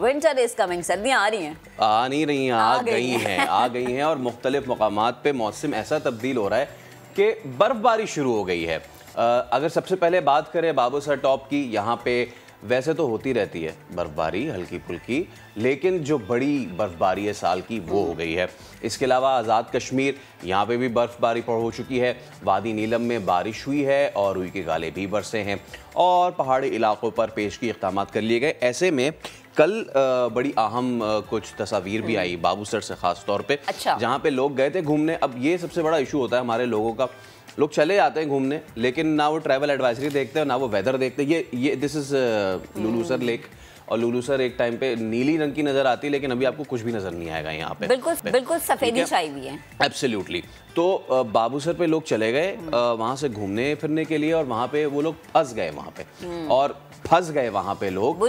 Winter is coming, سردیاں آ رہی ہیں، آ نہیں رہی ہیں، آ گئی ہیں اور مختلف مقامات پہ موسم ایسا تبدیل ہو رہا ہے کہ برف باری شروع ہو گئی ہے۔ اگر سب سے پہلے بات کریں بابو سر ٹاپ کی، یہاں پہ ویسے تو ہوتی رہتی ہے برف باری ہلکی پھلکی، لیکن جو بڑی برف باری ہے سال کی وہ ہو گئی ہے۔ اس کے علاوہ آزاد کشمیر، یہاں پہ بھی برف باری ہو چکی ہے، وادی نیلم میں بارش ہوئی ہے اور روئی کے گالے بھی برسے ہیں اور پہاڑی علاقوں پر پیشگی اقدامات کر لیے گئے۔ ایسے میں کل بڑی اہم کچھ تصاویر بھی آئی بابو سر سے خاص طور پہ، جہاں پہ لوگ گئے تھے گھومنے۔ اب یہ سب سے بڑا ایشو ہوتا ہے ہمارے لوگوں کا، لوگ چلے جاتے ہیں گھومنے لیکن نہ وہ ٹریول ایڈوائزری دیکھتے ہیں نہ وہ ویدر دیکھتے ہیں۔ یہ دس از لولو سر لیک، اور لولو سر ایک ٹائم پہ نیلی رنگ کی نظر آتی ہے لیکن ابھی آپ کو کچھ بھی نظر نہیں آئے گا یہاں پہ، بالکل سفیدی چھائی ہوئی ہے ایبسلیوٹلی۔ تو بابو سر پہ لوگ چلے گئے وہاں سے گھومنے پھرنے کے لیے، اور وہاں پہ وہ لوگ پھنس گئے وہاں پہ لوگ،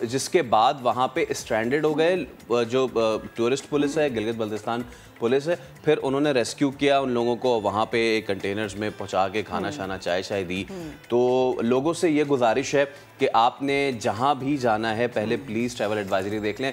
جس کے بعد وہاں پہ اسٹرینڈڈ ہو گئے۔ جو ٹورسٹ پولیس ہے، گلگت بلتستان پولیس ہے، پھر انہوں نے ریسکیو کیا ان لوگوں کو، وہاں پہ کنٹینرز میں پہنچا کے کھانا شانا چائے دی۔ تو لوگوں سے یہ گزارش ہے کہ آپ نے جہاں بھی جانا ہے پہلے پلیز ٹریول ایڈوائزری دیکھ لیں،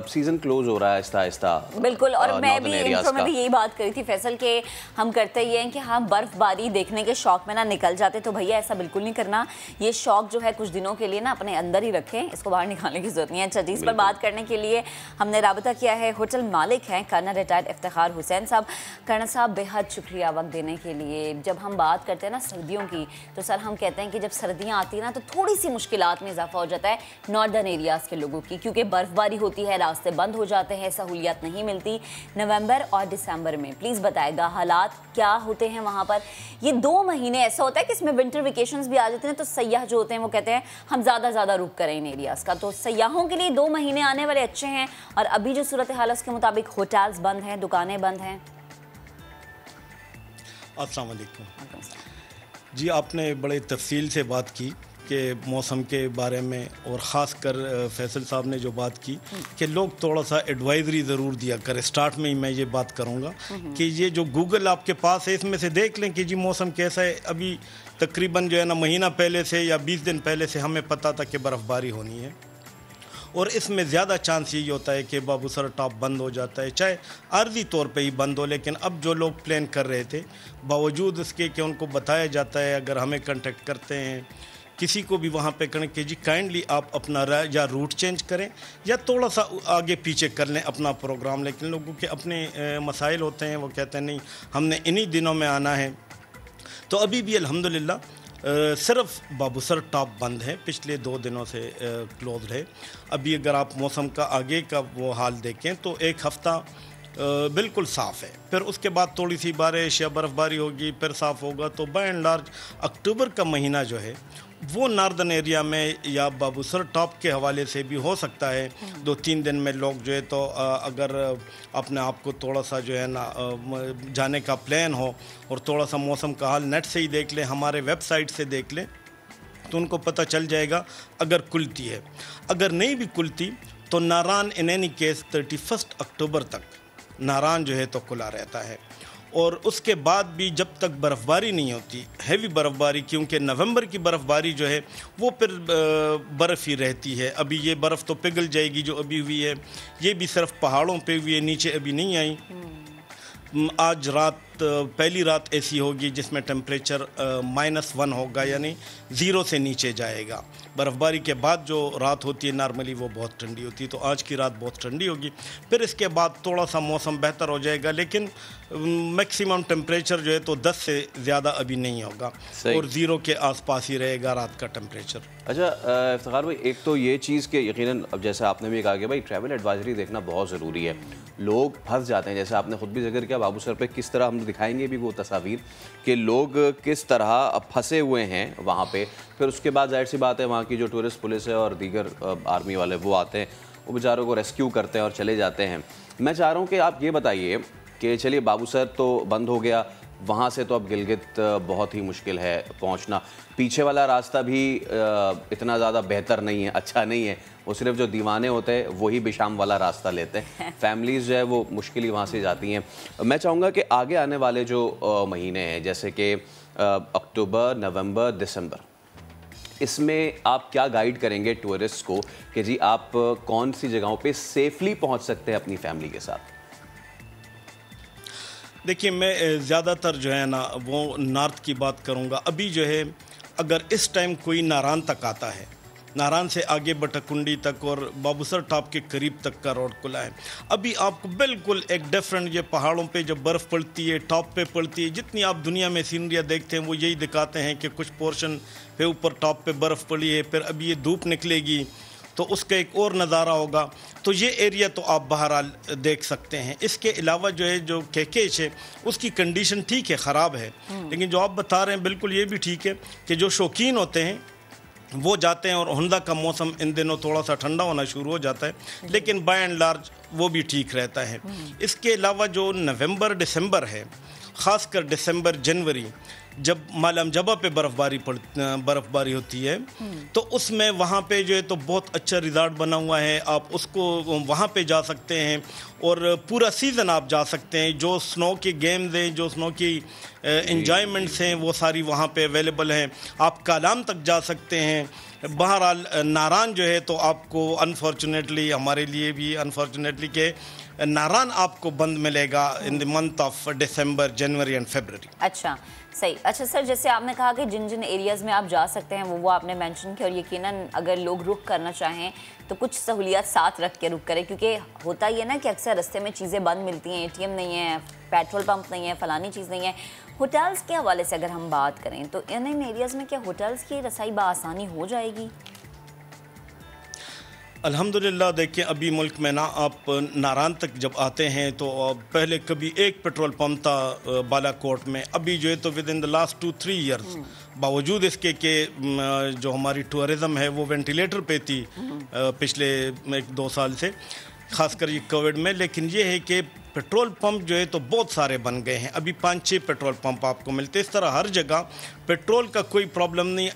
سیزن کلوز ہو رہا ہے آہستہ آہستہ۔ بالکل، اور میں بھی انٹرو میں بھی یہی بات کری تھی فیصل کہ ہم کرتے یہ ہیں کہ ہم برف باری دیکھنے کے شوق میں نہ نکل جاتے، تو بھیا ایسا بالکل نہیں کرنا۔ یہ شوق جو ہے کچھ دنوں کے لیے نا اپنے اندر ہی رکھیں، اس کو باہر نکالنے کی ضرورت نہیں ہے۔ اچھا جی، اس پر بات کرنے کے لیے ہم نے رابطہ کیا ہے، ہوٹل مالک ہیں کرنل ریٹائرڈ افتخار حسین صاحب۔ کرنل صاحب بے حد شکریہ وقت دینے کے لیے۔ جب ہم بات کرتے ہیں نا سردیوں کی، تو سر ہم کہتے ہیں کہ جب سردیاں آتی ہیں نا تو تھوڑی سی مشکلات میں اضافہ ہو جاتا ہے ناردرن ایریاز کے لوگوں کی، کیونکہ برف باری ہوتی ہے، راستے بند ہو جاتے ہیں، سہولیات نہیں ملتی۔ نومبر اور دسمبر میں پلیز بتائے گا حالات کیا ہوتے ہیں وہاں پر؟ یہ 2 مہینے ایسا ہوتا ہے کہ اس میں ونٹر ویکیشنز بھی آ جاتے ہیں، تو سیاح جو ہوتے ہیں وہ کہتے ہیں ہم زیادہ رک کریں ان ایریاز کا، تو سیاحوں کے لیے 2 مہینے آنے والے اچھے ہیں، اور ابھی جو صورتحال اس کے مطابق ہوٹلز بند ہیں، دکانیں بند ہیں۔ السلام علیکم جی، آپ نے بڑے تفصیل سے بات کی کہ موسم کے بارے میں، اور خاص کر فیصل صاحب نے جو بات کی کہ لوگ تھوڑا سا ایڈوائزری ضرور دیا کریں۔ سٹارٹ میں ہی میں یہ بات کروں گا کہ یہ جو گوگل آپ کے پاس ہے اس میں سے دیکھ لیں کہ جی موسم کیسا ہے۔ ابھی تقریباً جو ہے نا مہینہ پہلے سے یا 20 دن پہلے سے ہمیں پتہ تھا کہ برف باری ہونی ہے، اور اس میں زیادہ چانس یہی ہوتا ہے کہ بابو سر ٹاپ بند ہو جاتا ہے، چاہے عارضی طور پہ ہی بند ہو، لیکن اب جو لوگ پلان کر رہے تھے باوجود اس کے کہ ان کو بتایا جاتا ہے، اگر ہمیں کنٹیکٹ کرتے ہیں کسی کو بھی وہاں پہ کریں کہ جی کائنڈلی آپ اپنا یا روٹ چینج کریں یا تھوڑا سا آگے پیچھے کر لیں اپنا پروگرام، لیکن لوگوں کے اپنے مسائل ہوتے ہیں، وہ کہتے ہیں نہیں ہم نے انہی دنوں میں آنا ہے۔ تو ابھی بھی الحمدللہ صرف بابو سر ٹاپ بند ہے، پچھلے 2 دنوں سے کلوزڈ ہے۔ ابھی اگر آپ موسم کا آگے کا وہ حال دیکھیں تو 1 ہفتہ بالکل صاف ہے، پھر اس کے بعد تھوڑی سی بارش یا برف باری ہوگی، پھر صاف ہوگا۔ تو بائی اینڈ لارج اکتوبر کا مہینہ جو ہے وہ ناردرن ایریا میں یا بابو سر ٹاپ کے حوالے سے بھی ہو سکتا ہے 2-3 دن میں لوگ جو ہے تو اگر اپنے آپ کو تھوڑا سا جو ہے نا جانے کا پلان ہو اور تھوڑا سا موسم کا حال نیٹ سے ہی دیکھ لیں، ہمارے ویب سائٹ سے دیکھ لیں، تو ان کو پتہ چل جائے گا اگر کھلتی ہے۔ اگر نہیں بھی کھلتی تو ناران ان اینی کیس 31 اکتوبر تک ناران جو ہے تو کھلا رہتا ہے، اور اس کے بعد بھی جب تک برف باری نہیں ہوتی ہیوی برف باری، کیونکہ نومبر کی برف باری جو ہے وہ پھر برف ہی رہتی ہے۔ ابھی یہ برف تو پگھل جائے گی جو ابھی ہوئی ہے، یہ بھی صرف پہاڑوں پہ ہوئی ہے، نیچے ابھی نہیں آئی۔ آج رات پہلی رات ایسی ہوگی جس میں ٹیمپریچر -1 ہوگا، یعنی 0 سے نیچے جائے گا۔ برف باری کے بعد جو رات ہوتی ہے نارملی وہ بہت ٹھنڈی ہوتی ہے، تو آج کی رات بہت ٹھنڈی ہوگی، پھر اس کے بعد تھوڑا سا موسم بہتر ہو جائے گا، لیکن میکسیمم ٹیمپریچر جو ہے تو 10 سے زیادہ ابھی نہیں ہوگا، اور 0 کے آس پاس ہی رہے گا رات کا ٹیمپریچر۔ اچھا افتخار بھائی، ایک تو یہ چیز کہ یقیناً اب جیسے آپ نے بھی کہا کہ بھائی ٹریول ایڈوائزری دیکھنا بہت ضروری ہے، لوگ پھنس جاتے ہیں، جیسے آپ نے خود بھی ذکر کیا بابو سر پہ کس طرح ہم دکھائیں گے بھی وہ تصاویر کہ لوگ کس طرح پھنسے ہوئے ہیں وہاں پہ، پھر اس کے بعد ظاہر سی بات ہے وہاں کی جو ٹورسٹ پولیس ہے اور دیگر آرمی والے وہ آتے ہیں، وہ بیچاروں کو ریسکیو کرتے ہیں اور چلے جاتے ہیں۔ میں چاہ رہا ہوں کہ آپ یہ بتائیے کہ چلیے بابو سر تو بند ہو گیا، وہاں سے تو اب گلگت بہت ہی مشکل ہے پہنچنا، پیچھے والا راستہ بھی اتنا زیادہ بہتر نہیں ہے، اچھا نہیں ہے، وہ صرف جو دیوانے ہوتے ہیں وہی بشام والا راستہ لیتے ہیں، فیملیز جو ہے وہ مشکل ہی وہاں سے جاتی ہیں۔ میں چاہوں گا کہ آگے آنے والے جو مہینے ہیں جیسے کہ اکتوبر، نومبر، دسمبر، اس میں آپ کیا گائیڈ کریں گے ٹورسٹ کو کہ جی آپ کون سی جگہوں پہ سیفلی پہنچ سکتے ہیں اپنی فیملی کے ساتھ؟ دیکھیے میں زیادہ تر جو ہے نا وہ نارتھ کی بات کروں گا. ابھی جو ہے اگر اس ٹائم کوئی ناران تک آتا ہے, ناران سے آگے بٹکنڈی تک اور بابوسر ٹاپ کے قریب تک کا روڈ کھلا ہے. ابھی آپ کو بالکل ایک ڈیفرنٹ, یہ پہاڑوں پہ جب برف پڑتی ہے ٹاپ پہ پڑتی ہے, جتنی آپ دنیا میں سینریاں دیکھتے ہیں وہ یہی دکھاتے ہیں کہ کچھ پورشن پہ اوپر ٹاپ پہ برف پڑی ہے, پھر ابھی یہ دھوپ نکلے گی تو اس کا ایک اور نظارہ ہوگا. تو یہ ایریا تو آپ بہرحال دیکھ سکتے ہیں. اس کے علاوہ جو ہے جو کیکیش ہے اس کی کنڈیشن ٹھیک ہے, خراب ہے, لیکن جو آپ بتا رہے ہیں بالکل یہ بھی ٹھیک ہے کہ جو شوقین ہوتے ہیں وہ جاتے ہیں, اور ہندا کا موسم ان دنوں تھوڑا سا ٹھنڈا ہونا شروع ہو جاتا ہے, لیکن بائی اینڈ لارج وہ بھی ٹھیک رہتا ہے. اس کے علاوہ جو نومبر دسمبر ہے, خاص کر دسمبر جنوری, جب مالم جبہ پہ برف باری ہوتی ہے تو اس میں وہاں پہ جو ہے تو بہت اچھا ریزارٹ بنا ہوا ہے, آپ اس کو وہاں پہ جا سکتے ہیں اور پورا سیزن آپ جا سکتے ہیں. جو سنو کے گیمز ہیں, جو سنو کی انجوائمنٹس ہیں وہ ساری وہاں پہ اویلیبل ہیں. آپ کالام تک جا سکتے ہیں. بہرحال ناران جو ہے تو آپ کو انفارچونیٹلی, ہمارے لیے بھی انفارچونیٹلی کہ ناران آپ کو بند ملے گا in the month of December, January and February. اچھا صحیح. اچھا سر, جیسے آپ نے کہا کہ جن جن ایریاز میں آپ جا سکتے ہیں وہ آپ نے مینشن کیا, اور یقیناً اگر لوگ رک کرنا چاہیں تو کچھ سہولیات ساتھ رکھ کے رک کریں, کیونکہ ہوتا یہ نا کہ اکثر رستے میں چیزیں بند ملتی ہیں, ATM نہیں ہے, پیٹرول پمپ نہیں ہے, فلانی چیز نہیں ہے. ہوٹلز کے حوالے سے اگر ہم بات کریں تو ان ایریاز میں کیا ہوٹلز کی رسائی بآسانی ہو جائے گی؟ الحمدللہ دیکھیں ابھی ملک میں نا آپ ناران تک جب آتے ہیں تو پہلے کبھی ایک پیٹرول پمپ تھا بالا کوٹ میں, ابھی جو ہے تو with in the last 2-3 years باوجود اس کے کہ جو ہماری ٹورزم ہے وہ وینٹیلیٹر پہ تھی پچھلے 1-2 سال سے, خاص کر یہ کووڈ میں, لیکن یہ ہے کہ پیٹرول پمپ جو ہے تو بہت سارے بن گئے ہیں. ابھی 5-6 پیٹرول پمپ آپ کو ملتے. اس طرح ہر جگہ پیٹرول کا کوئی پرابلم نہیں.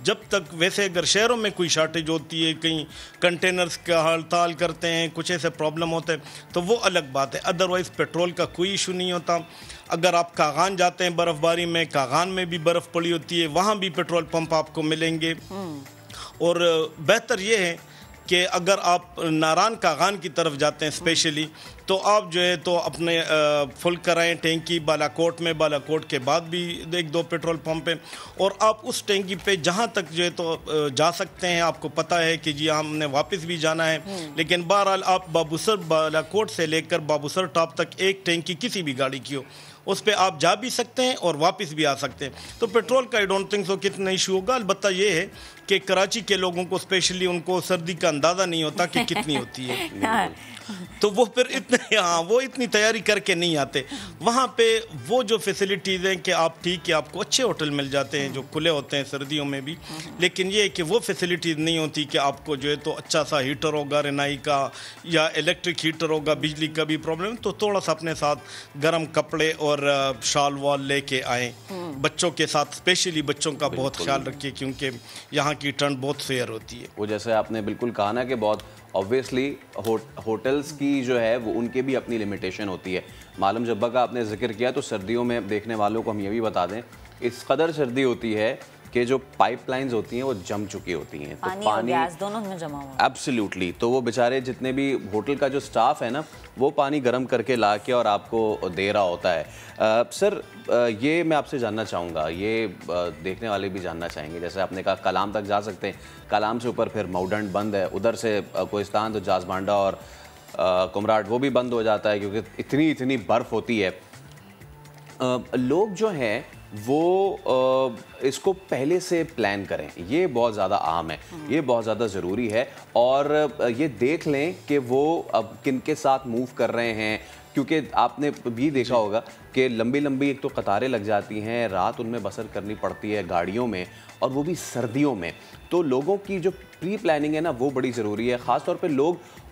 جب تک ویسے اگر شہروں میں کوئی شارٹیج ہوتی ہے, کہیں کنٹینرز کا ہڑتال کرتے ہیں, کچھ ایسے پرابلم ہوتے ہیں تو وہ الگ بات ہے. ادروائز پیٹرول کا کوئی ایشو نہیں ہوتا. اگر آپ کاغان جاتے ہیں برف باری میں, کاغان میں بھی برف پڑی ہوتی ہے, وہاں بھی پیٹرول پمپ آپ کو ملیں گے. اور بہتر یہ ہے کہ اگر آپ ناران کاغان کی طرف جاتے ہیں اسپیشلی, تو آپ جو ہے تو اپنے فل کرائیں ٹینکی بالا کوٹ میں. بالا کوٹ کے بعد بھی 1-2 پیٹرول پمپ ہیں, اور آپ اس ٹینکی پہ جہاں تک جو ہے تو جا سکتے ہیں. آپ کو پتہ ہے کہ جی ہم نے واپس بھی جانا ہے, لیکن بہرحال آپ بابوسر بالا کوٹ سے لے کر بابوسر ٹاپ تک ایک ٹینکی کسی بھی گاڑی کی ہو, اس پہ آپ جا بھی سکتے ہیں اور واپس بھی آ سکتے ہیں. تو پیٹرول کا آئی ڈونٹ تھنک سو کتنا ایشو ہوگا. البتہ یہ ہے کہ کراچی کے لوگوں کو اسپیشلی ان کو سردی کا اندازہ نہیں ہوتا کہ کتنی ہوتی ہے, تو وہ پھر وہ اتنی تیاری کر کے نہیں آتے. وہاں پہ وہ جو فیسلٹیز ہیں کہ آپ ٹھیک ہے آپ کو اچھے ہوٹل مل جاتے ہیں جو کھلے ہوتے ہیں سردیوں میں بھی, لیکن یہ ہے کہ وہ فیسلٹیز نہیں ہوتی کہ آپ کو جو ہے تو اچھا سا ہیٹر ہوگا رنائی کا یا الیکٹرک ہیٹر ہوگا, بجلی کا بھی پرابلم. تو تھوڑا سا اپنے ساتھ گرم کپڑے اور شال وال لے کے آئیں. بچوں کے ساتھ اسپیشلی بچوں کا بہت خیال رکھیے, کیونکہ یہاں کی ٹھنڈ بہت فیئر ہوتی ہے. وہ جیسے آپ نے بالکل کہا نا کہ بہت obviously ہوٹلز کی جو ہے وہ ان کے بھی اپنی لمیٹیشن ہوتی ہے. مالم جبہ کا آپ نے ذکر کیا, تو سردیوں میں دیکھنے والوں کو ہم یہ بھی بتا دیں اس قدر سردی ہوتی ہے کہ جو پائپ لائنز ہوتی ہیں وہ جم چکی ہوتی ہیں, تو پانی اور گیس دونوں میں جمع ہوا. ایبسلیوٹلی. تو وہ بیچارے جتنے بھی ہوٹل کا جو سٹاف ہے نا وہ پانی گرم کر کے لا کے اور آپ کو دے رہا ہوتا ہے. سر یہ میں آپ سے جاننا چاہوں گا, یہ دیکھنے والے بھی جاننا چاہیں گے, جیسے آپ نے کہا کالام تک جا سکتے ہیں, کالام سے اوپر پھر ماؤڈنٹ بند ہے, ادھر سے کوہستان تو جازمانڈا اور کمراٹ وہ بھی بند ہو جاتا ہے کیونکہ اتنی برف ہوتی ہے. لوگ جو ہیں وہ اس کو پہلے سے پلان کریں, یہ بہت زیادہ عام ہے, یہ بہت زیادہ ضروری ہے, اور یہ دیکھ لیں کہ وہ اب کن کے ساتھ موو کر رہے ہیں, کیونکہ آپ نے بھی دیکھا ہوگا کہ لمبی ایک تو قطاریں لگ جاتی ہیں, رات ان میں بسر کرنی پڑتی ہے گاڑیوں میں, اور وہ بھی سردیوں میں. تو لوگوں کی جو پری پلاننگ ہے نا وہ بڑی ضروری ہے. خاص طور پہ لوگ